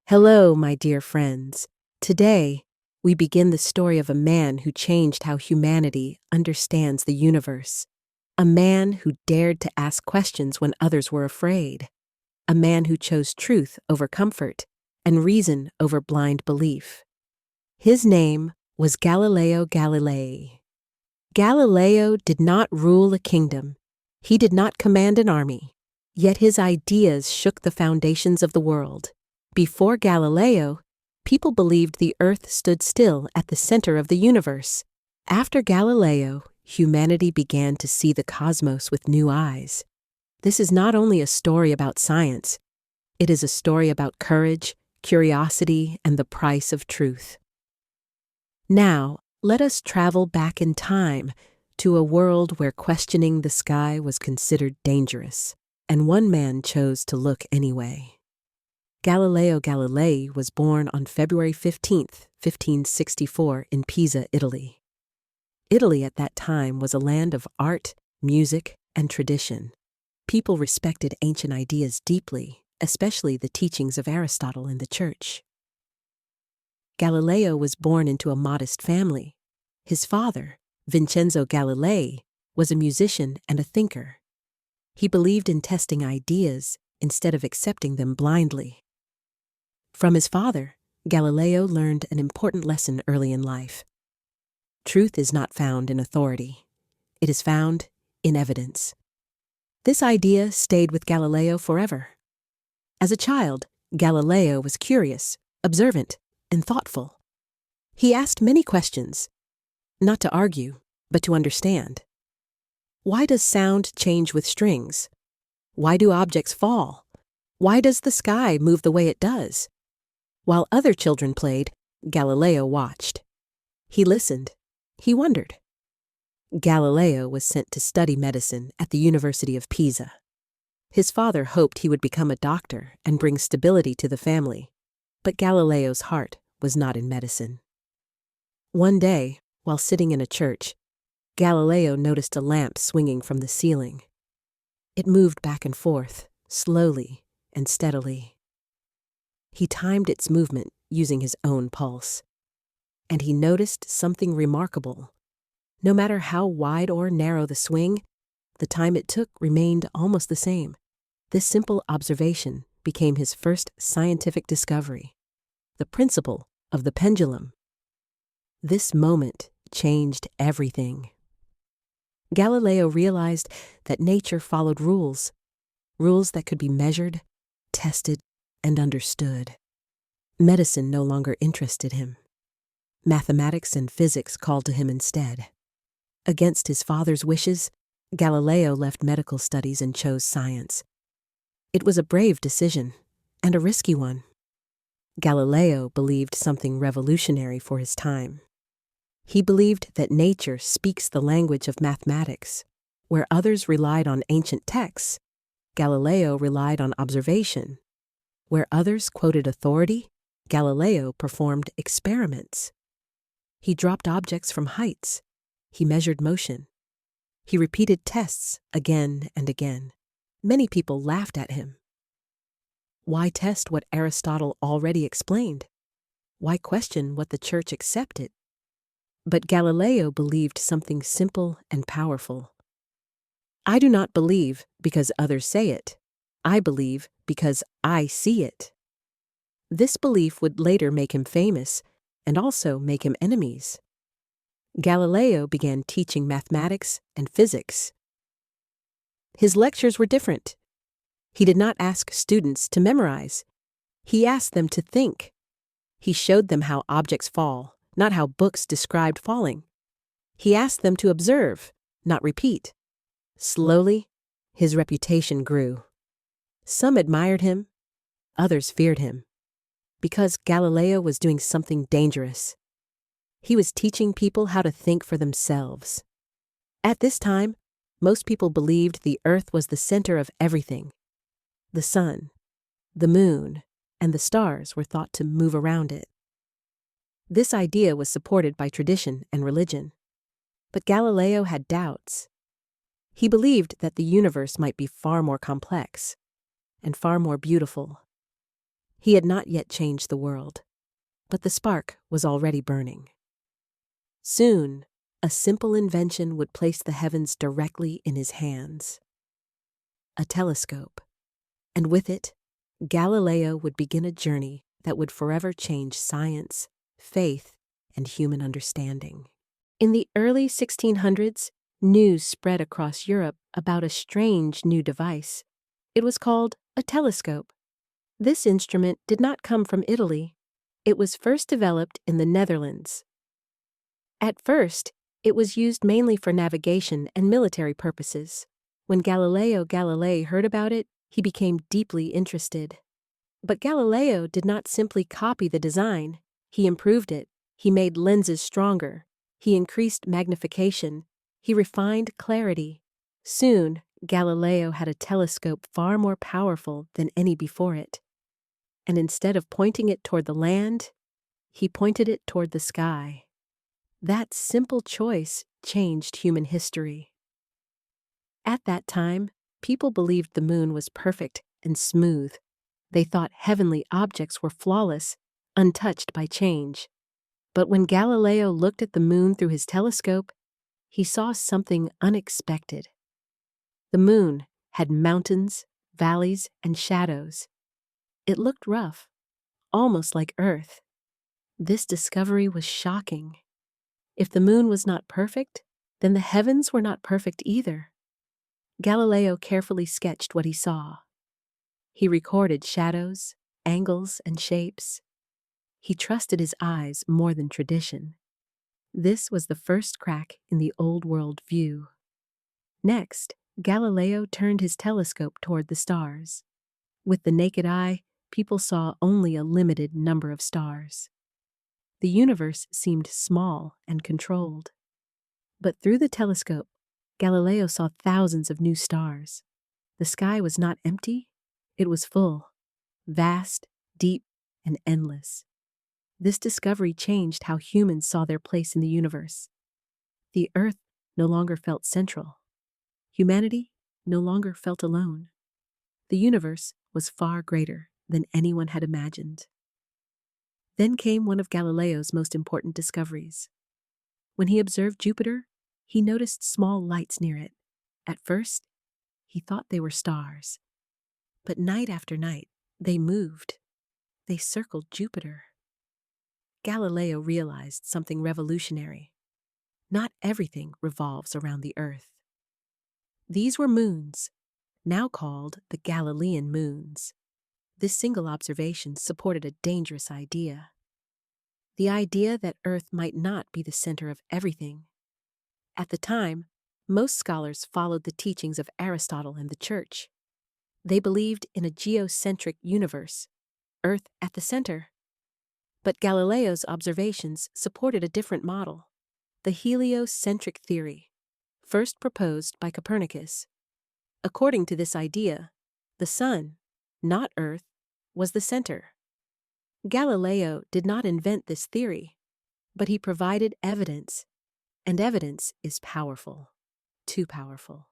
Hello, my dear friends. Today, we begin the story of a man who changed how humanity understands the universe. A man who dared to ask questions when others were afraid. A man who chose truth over comfort and reason over blind belief. His name was Galileo Galilei. Galileo did not rule a kingdom. He did not command an army. Yet his ideas shook the foundations of the world. Before Galileo, people believed the Earth stood still at the center of the universe. After Galileo, humanity began to see the cosmos with new eyes. This is not only a story about science, it is a story about courage, curiosity, and the price of truth. Now, let us travel back in time to a world where questioning the sky was considered dangerous, and one man chose to look anyway. Galileo Galilei was born on February 15, 1564, in Pisa, Italy. Italy at that time was a land of art, music, and tradition. People respected ancient ideas deeply, especially the teachings of Aristotle in the church. Galileo was born into a modest family. His father, Vincenzo Galilei, was a musician and a thinker. He believed in testing ideas instead of accepting them blindly. From his father, Galileo learned an important lesson early in life. Truth is not found in authority. It is found in evidence. This idea stayed with Galileo forever. As a child, Galileo was curious, observant, and thoughtful. He asked many questions, not to argue, but to understand. Why does sound change with strings? Why do objects fall? Why does the sky move the way it does? While other children played, Galileo watched. He listened. He wondered. Galileo was sent to study medicine at the University of Pisa. His father hoped he would become a doctor and bring stability to the family, but Galileo's heart was not in medicine. One day, while sitting in a church, Galileo noticed a lamp swinging from the ceiling. It moved back and forth, slowly and steadily. He timed its movement using his own pulse. And he noticed something remarkable. No matter how wide or narrow the swing, the time it took remained almost the same. This simple observation became his first scientific discovery, the principle of the pendulum. This moment changed everything. Galileo realized that nature followed rules that could be measured, tested, and understood. Medicine no longer interested him. Mathematics and physics called to him instead. Against his father's wishes, Galileo left medical studies and chose science. It was a brave decision, and a risky one. Galileo believed something revolutionary for his time. He believed that nature speaks the language of mathematics. Where others relied on ancient texts, Galileo relied on observation. Where others quoted authority, Galileo performed experiments. He dropped objects from heights. He measured motion. He repeated tests again and again. Many people laughed at him. Why test what Aristotle already explained? Why question what the church accepted? But Galileo believed something simple and powerful. I do not believe because others say it. I believe because I see it. This belief would later make him famous and also make him enemies. Galileo began teaching mathematics and physics. His lectures were different. He did not ask students to memorize. He asked them to think. He showed them how objects fall, not how books described falling. He asked them to observe, not repeat. Slowly, his reputation grew. Some admired him, others feared him, because Galileo was doing something dangerous. He was teaching people how to think for themselves. At this time, most people believed the Earth was the center of everything. The sun, the moon, and the stars were thought to move around it. This idea was supported by tradition and religion. But Galileo had doubts. He believed that the universe might be far more complex and far more beautiful. He had not yet changed the world, but the spark was already burning. Soon, a simple invention would place the heavens directly in his hands. A telescope. And with it, Galileo would begin a journey that would forever change science, faith, and human understanding. In the early 1600s, news spread across Europe about a strange new device. It was called a telescope. This instrument did not come from Italy. It was first developed in the Netherlands. At first, it was used mainly for navigation and military purposes. When Galileo Galilei heard about it, he became deeply interested. But Galileo did not simply copy the design. He improved it. He made lenses stronger. He increased magnification. He refined clarity. Soon, Galileo had a telescope far more powerful than any before it. And instead of pointing it toward the land, he pointed it toward the sky. That simple choice changed human history. At that time, people believed the moon was perfect and smooth. They thought heavenly objects were flawless, untouched by change. But when Galileo looked at the moon through his telescope, he saw something unexpected. The moon had mountains, valleys, and shadows. It looked rough, almost like Earth. This discovery was shocking. If the moon was not perfect, then the heavens were not perfect either. Galileo carefully sketched what he saw. He recorded shadows, angles, and shapes. He trusted his eyes more than tradition. This was the first crack in the old world view. Next, Galileo turned his telescope toward the stars. With the naked eye, people saw only a limited number of stars. The universe seemed small and controlled. But through the telescope, Galileo saw thousands of new stars. The sky was not empty, it was full, vast, deep, and endless. This discovery changed how humans saw their place in the universe. The Earth no longer felt central. Humanity no longer felt alone. The universe was far greater than anyone had imagined. Then came one of Galileo's most important discoveries. When he observed Jupiter, he noticed small lights near it. At first, he thought they were stars. But night after night, they moved. They circled Jupiter. Galileo realized something revolutionary. Not everything revolves around the Earth. These were moons, now called the Galilean moons. This single observation supported a dangerous idea. The idea that Earth might not be the center of everything. At the time, most scholars followed the teachings of Aristotle and the Church. They believed in a geocentric universe, Earth at the center. But Galileo's observations supported a different model, the heliocentric theory, first proposed by Copernicus. According to this idea, the Sun, not Earth, was the center. Galileo did not invent this theory, but he provided evidence, and evidence is powerful, too powerful.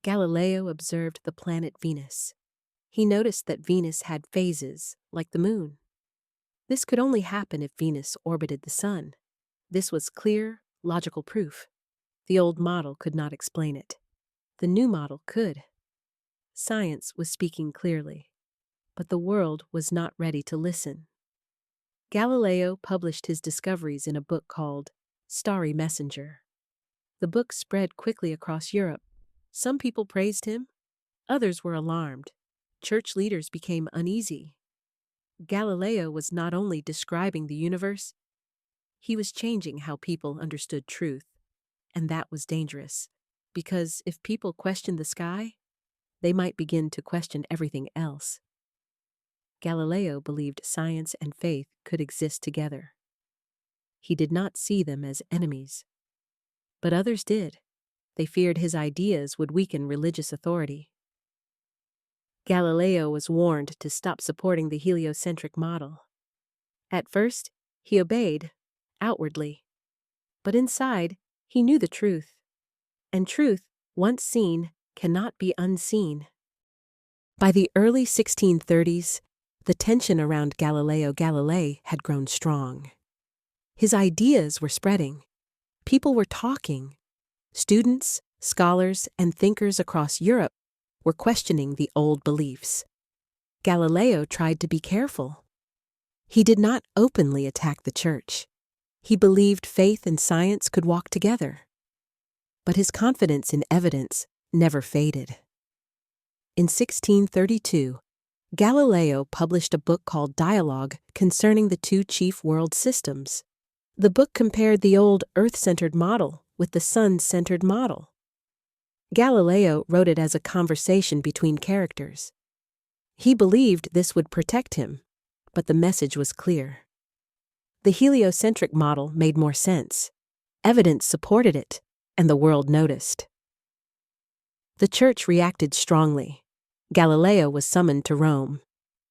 Galileo observed the planet Venus. He noticed that Venus had phases, like the moon. This could only happen if Venus orbited the Sun. This was clear, logical proof. The old model could not explain it. The new model could. Science was speaking clearly, but the world was not ready to listen. Galileo published his discoveries in a book called Starry Messenger. The book spread quickly across Europe. Some people praised him, others were alarmed. Church leaders became uneasy. Galileo was not only describing the universe, he was changing how people understood truth. And that was dangerous, because if people questioned the sky, they might begin to question everything else. Galileo believed science and faith could exist together. He did not see them as enemies. But others did. They feared his ideas would weaken religious authority. Galileo was warned to stop supporting the heliocentric model. At first, he obeyed, outwardly. But inside, he knew the truth. And truth, once seen, cannot be unseen. By the early 1630s, the tension around Galileo Galilei had grown strong. His ideas were spreading. People were talking. Students, scholars, and thinkers across Europe were questioning the old beliefs. Galileo tried to be careful. He did not openly attack the church. He believed faith and science could walk together. But his confidence in evidence never faded. In 1632, Galileo published a book called Dialogue concerning the two chief world systems. The book compared the old Earth-centered model with the sun-centered model. Galileo wrote it as a conversation between characters. He believed this would protect him, but the message was clear. The heliocentric model made more sense. Evidence supported it, and the world noticed. The church reacted strongly. Galileo was summoned to Rome.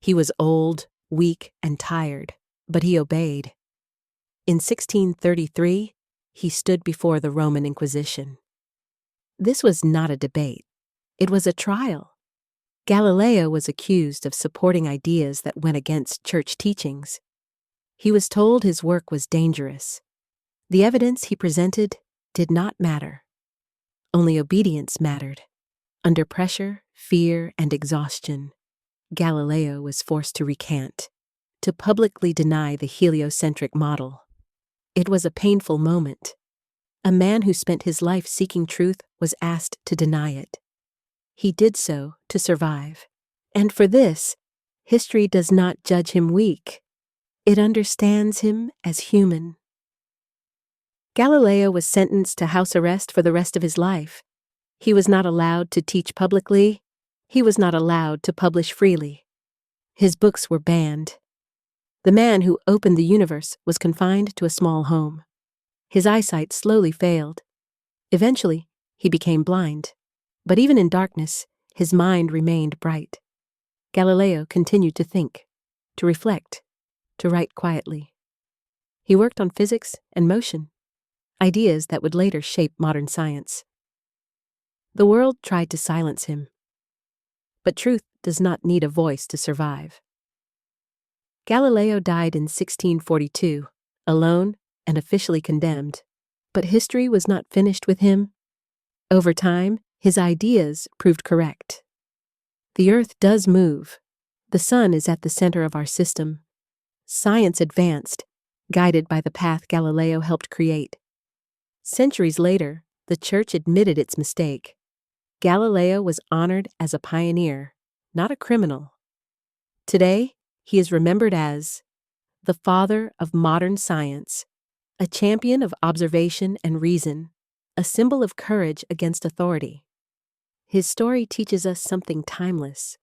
He was old, weak, and tired, but he obeyed. In 1633, he stood before the Roman Inquisition. This was not a debate. It was a trial. Galileo was accused of supporting ideas that went against church teachings. He was told his work was dangerous. The evidence he presented did not matter. Only obedience mattered. Under pressure, fear, and exhaustion, Galileo was forced to recant, to publicly deny the heliocentric model. It was a painful moment. A man who spent his life seeking truth was asked to deny it. He did so to survive. And for this, history does not judge him weak. It understands him as human. Galileo was sentenced to house arrest for the rest of his life. He was not allowed to teach publicly. He was not allowed to publish freely. His books were banned. The man who opened the universe was confined to a small home. His eyesight slowly failed. Eventually, he became blind. But even in darkness, his mind remained bright. Galileo continued to think, to reflect, to write quietly. He worked on physics and motion, ideas that would later shape modern science. The world tried to silence him. But truth does not need a voice to survive. Galileo died in 1642, alone and officially condemned. But history was not finished with him. Over time, his ideas proved correct. The earth does move. The sun is at the center of our system. Science advanced, guided by the path Galileo helped create. Centuries later, the church admitted its mistake. Galileo was honored as a pioneer, not a criminal. Today, he is remembered as the father of modern science, a champion of observation and reason, a symbol of courage against authority. His story teaches us something timeless.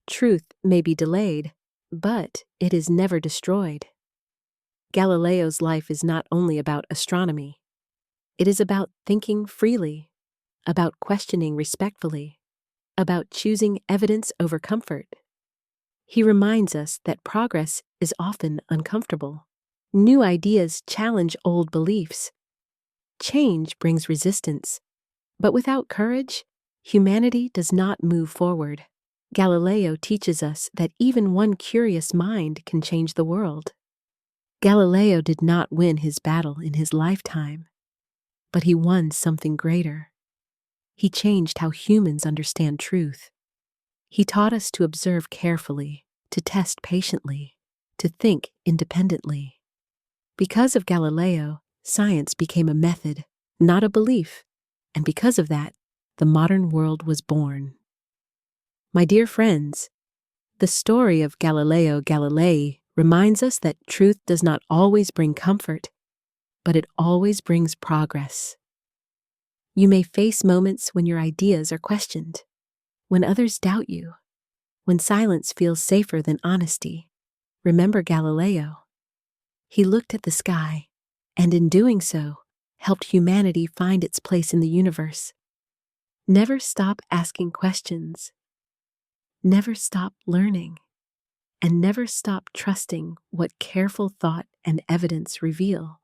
Truth may be delayed, but it is never destroyed. Galileo's life is not only about astronomy. It is about thinking freely, about questioning respectfully, about choosing evidence over comfort. He reminds us that progress is often uncomfortable. New ideas challenge old beliefs. Change brings resistance, but without courage, humanity does not move forward. Galileo teaches us that even one curious mind can change the world. Galileo did not win his battle in his lifetime, but he won something greater. He changed how humans understand truth. He taught us to observe carefully, to test patiently, to think independently. Because of Galileo, science became a method, not a belief, and because of that, the modern world was born. My dear friends, the story of Galileo Galilei reminds us that truth does not always bring comfort, but it always brings progress. You may face moments when your ideas are questioned, when others doubt you, when silence feels safer than honesty. Remember Galileo. He looked at the sky, and in doing so, helped humanity find its place in the universe. Never stop asking questions. Never stop learning. And never stop trusting what careful thought and evidence reveal.